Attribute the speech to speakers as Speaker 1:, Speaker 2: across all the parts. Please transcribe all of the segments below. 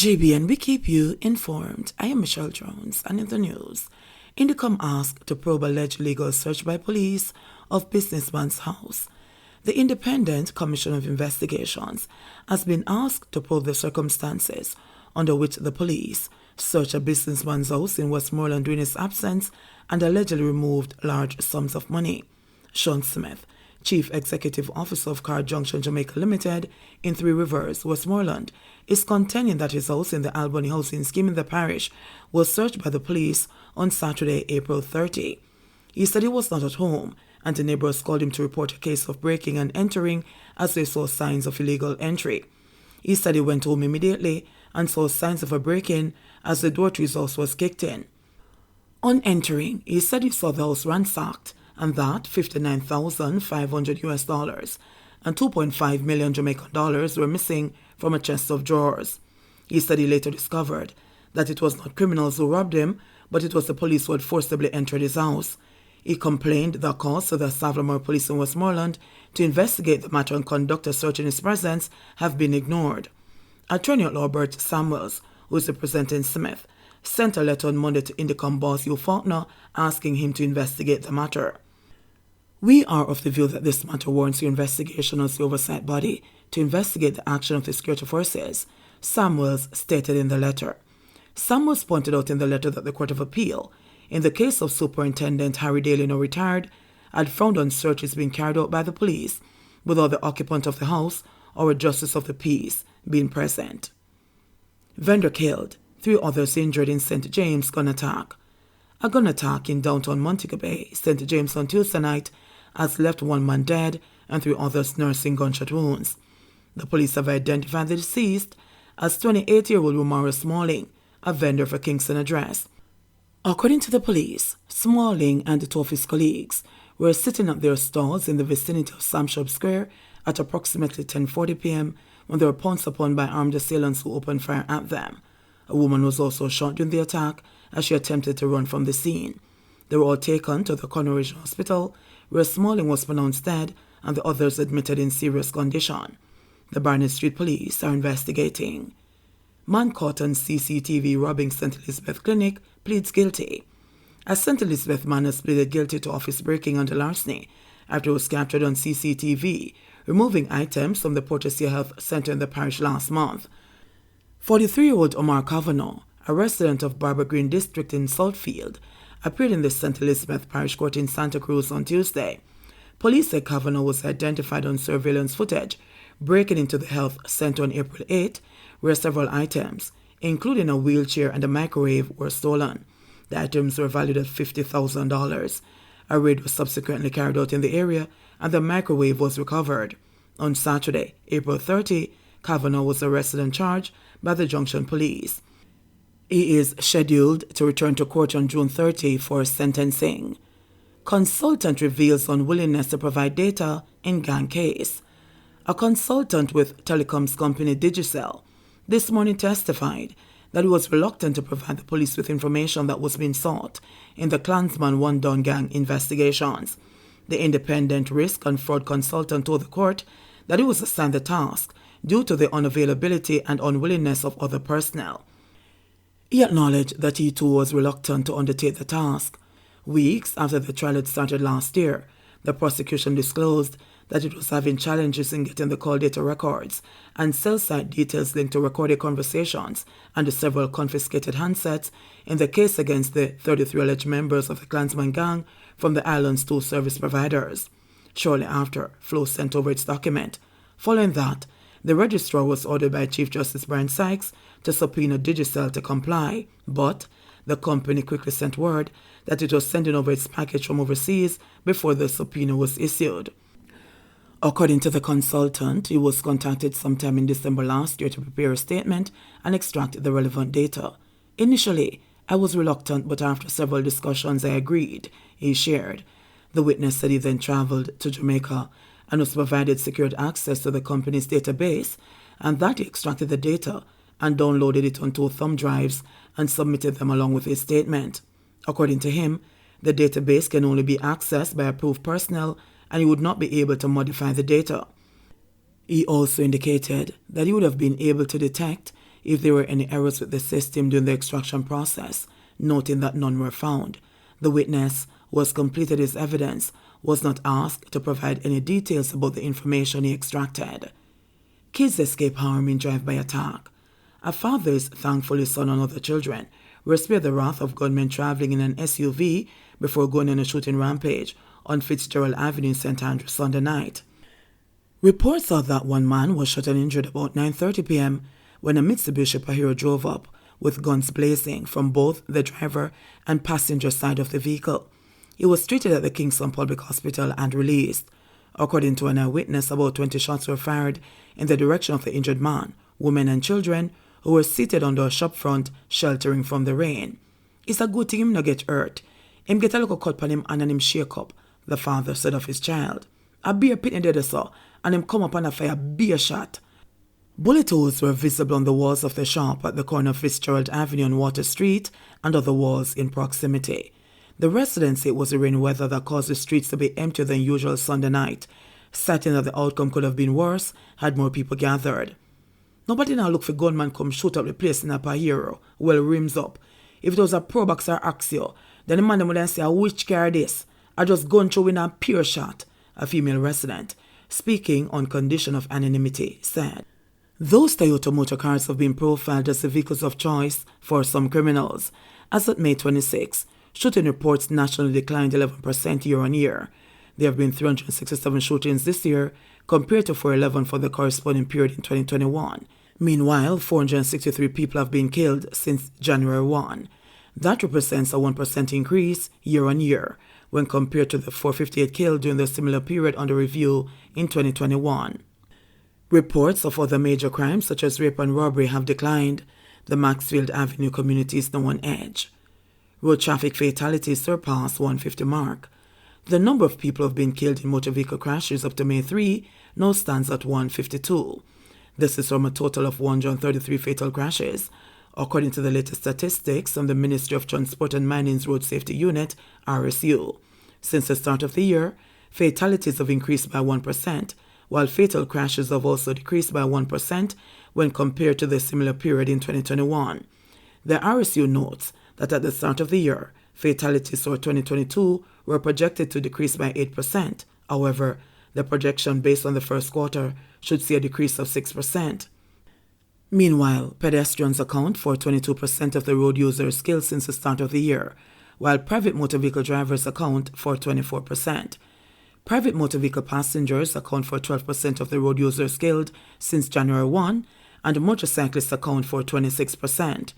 Speaker 1: JBN, we keep you informed. I am Michelle Jones, and in the news, Indicom asked to probe alleged legal search by police of businessman's house. The Independent Commission of Investigations has been asked to probe the circumstances under which the police searched a businessman's house in Westmoreland during his absence and allegedly removed large sums of money. Sean Smith, Chief Executive Officer of Car Junction Jamaica Limited in Three Rivers, Westmoreland, is contending that his house in the Albany housing scheme in the parish was searched by the police on Saturday, April 30. He said he was not at home, and the neighbors called him to report a case of breaking and entering as they saw signs of illegal entry. He said he went home immediately and saw signs of a break-in as the door to his house was kicked in. On entering, he said he saw the house ransacked and that $59,500 and 2.5 million Jamaican dollars were missing from a chest of drawers. He said he later discovered that it was not criminals who robbed him, but it was the police who had forcibly entered his house. He complained that calls to the Savlamore Police in Westmoreland to investigate the matter and conduct a search in his presence have been ignored. Attorney at law Bert Samuels, who is representing Smith, sent a letter on Monday to Indicom boss Hugh Faulkner asking him to investigate the matter. We are of the view that this matter warrants your investigation as the oversight body to investigate the action of the security forces, Samuels stated in the letter. Samuels pointed out in the letter that the Court of Appeal, in the case of Superintendent Harry Daly, now retired, had found on searches being carried out by the police without the occupant of the house or a justice of the peace being present. Vendor killed, 3 others injured in St. James gun attack. A gun attack in downtown Montego Bay, St. James on Tuesday night has left 1 man dead and 3 others nursing gunshot wounds. The police have identified the deceased as 28-year-old Romaro Smalling, a vendor for Kingston Address. According to the police, Smalling and 2 of his colleagues were sitting at their stalls in the vicinity of Samshop Square at approximately 10:40 p.m. when they were pounced upon by armed assailants who opened fire at them. A woman was also shot during the attack as she attempted to run from the scene. They were all taken to the Conroe Regional Hospital, where Smalling was pronounced dead and the others admitted in serious condition. The Barnett Street Police are investigating. Man caught on CCTV robbing St. Elizabeth Clinic pleads guilty. A St. Elizabeth man has pleaded guilty to office breaking and larceny after he was captured on CCTV, removing items from the Portesia Health Center in the parish last month. 43-year-old Omar Kavanaugh, a resident of Barber Green District in Saltfield, appeared in the St. Elizabeth Parish Court in Santa Cruz on Tuesday. Police say Kavanaugh was identified on surveillance footage breaking into the health center on April 8, where several items, including a wheelchair and a microwave, were stolen. The items were valued at $50,000. A raid was subsequently carried out in the area, and the microwave was recovered. On Saturday, April 30, Kavanaugh was arrested and charged by the Junction Police. He is scheduled to return to court on June 30 for sentencing. Consultant reveals unwillingness to provide data in gang case. A consultant with telecoms company Digicel this morning testified that he was reluctant to provide the police with information that was being sought in the Klansman One-Down gang investigations. The independent risk and fraud consultant told the court that he was assigned the task due to the unavailability and unwillingness of other personnel. He acknowledged that he too was reluctant to undertake the task. Weeks after the trial had started last year, the prosecution disclosed that it was having challenges in getting the call data records and cell site details linked to recorded conversations and the several confiscated handsets in the case against the 33 alleged members of the Klansman gang from the island's 2 service providers. Shortly after, Flow sent over its document. Following that, the registrar was ordered by Chief Justice Brian Sykes to subpoena Digicel to comply, but the company quickly sent word that it was sending over its package from overseas before the subpoena was issued. According to the consultant, he was contacted sometime in December last year to prepare a statement and extract the relevant data. Initially, I was reluctant, but after several discussions I agreed, he shared. The witness said he then traveled to Jamaica and was provided secured access to the company's database, and that he extracted the data and downloaded it on 2 thumb drives and submitted them along with his statement. According to him, the database can only be accessed by approved personnel and he would not be able to modify the data. He also indicated that he would have been able to detect if there were any errors with the system during the extraction process, noting that none were found. The witness, who has completed his evidence, was not asked to provide any details about the information he extracted. Kids escape harm in drive-by attack. A father is thankful his son and other children were spared the wrath of gunmen traveling in an SUV before going on a shooting rampage on Fitzgerald Avenue in St. Andrews Sunday night. Reports are that one man was shot and injured about 9:30 p.m. when a Mitsubishi Pajero drove up with guns blazing from both the driver and passenger side of the vehicle. He was treated at the Kingston Public Hospital and released. According to an eyewitness, about 20 shots were fired in the direction of the injured man, women and children who were seated under a shop front sheltering from the rain. It's a good thing him no get hurt. Him get a little cut on him and him shake up, the father said of his child. A beer pit in there so, and him come up and a fire beer shot. Bullet holes were visible on the walls of the shop at the corner of Fitzgerald Avenue and Water Street and other walls in proximity. The residents say it was the rainy weather that caused the streets to be emptier than usual Sunday night, citing that the outcome could have been worse had more people gathered. Nobody now look for gunman come shoot up the place in a Pajero, well rims up. If it was a Pro Boxer Axio, then the man them would say, which car this? I just gun through in a pure shot, a female resident, speaking on condition of anonymity, said. Those Toyota motor cars have been profiled as the vehicles of choice for some criminals. As of May 26, shooting reports nationally declined 11% year-on-year. There have been 367 shootings this year, compared to 411 for the corresponding period in 2021. Meanwhile, 463 people have been killed since January 1. That represents a 1% increase year-on-year when compared to the 458 killed during the similar period under review in 2021. Reports of other major crimes such as rape and robbery have declined. The Maxfield Avenue community is now on edge. Road traffic fatalities surpass 150 mark. The number of people who have been killed in motor vehicle crashes up to May 3 now stands at 152. This is from a total of 133 fatal crashes, according to the latest statistics from the Ministry of Transport and Mining's Road Safety Unit, RSU. Since the start of the year, fatalities have increased by 1%, while fatal crashes have also decreased by 1% when compared to the similar period in 2021. The RSU notes that at the start of the year, fatalities for 2022 were projected to decrease by 8%. However, the projection based on the first quarter should see a decrease of 6%. Meanwhile, pedestrians account for 22% of the road users killed since the start of the year, while private motor vehicle drivers account for 24%. Private motor vehicle passengers account for 12% of the road users killed since January 1, and motorcyclists account for 26%.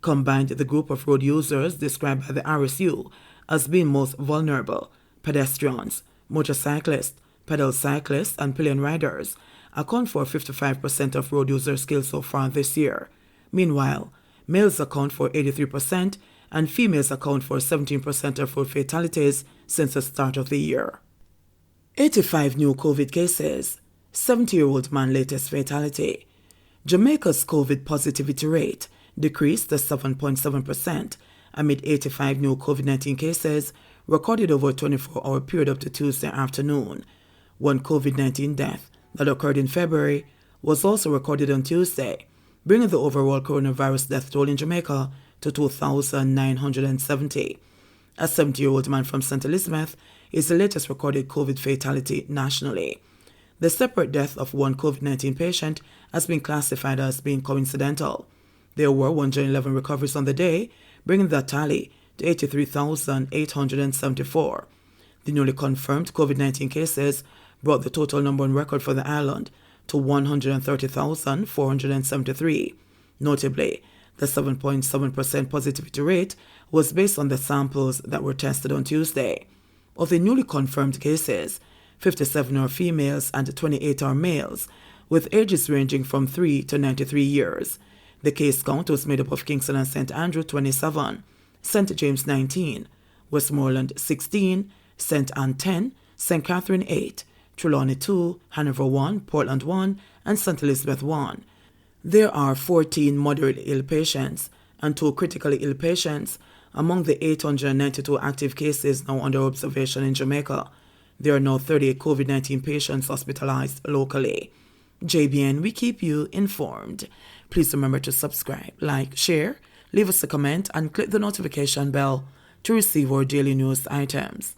Speaker 1: Combined, the group of road users described by the RSU as being most vulnerable, pedestrians, motorcyclists, pedal cyclists, and pillion riders, account for 55% of road users killed so far this year. Meanwhile, males account for 83% and females account for 17% of road fatalities since the start of the year. 85 new COVID cases, 70-year-old man latest fatality. Jamaica's COVID positivity rate decreased to 7.7% amid 85 new COVID-19 cases recorded over a 24-hour period up to Tuesday afternoon. One COVID-19 death that occurred in February was also recorded on Tuesday, bringing the overall coronavirus death toll in Jamaica to 2,970. A 70-year-old man from St. Elizabeth is the latest recorded COVID fatality nationally. The separate death of one COVID-19 patient has been classified as being coincidental. There were 111 recoveries on the day, bringing the tally to 83,874. The newly confirmed COVID-19 cases brought the total number on record for the island to 130,473. Notably, the 7.7% positivity rate was based on the samples that were tested on Tuesday. Of the newly confirmed cases, 57 are females and 28 are males, with ages ranging from 3 to 93 years. The case count was made up of Kingston and St. Andrew 27, St. James 19, Westmoreland 16, St. Anne 10, St. Catherine 8, Trelawney 2, Hanover 1, Portland 1, and St. Elizabeth 1. There are 14 moderately ill patients and 2 critically ill patients among the 892 active cases now under observation in Jamaica. There are now 38 COVID-19 patients hospitalized locally. JBN, we keep you informed. Please remember to subscribe, like, share, leave us a comment, and click the notification bell to receive our daily news items.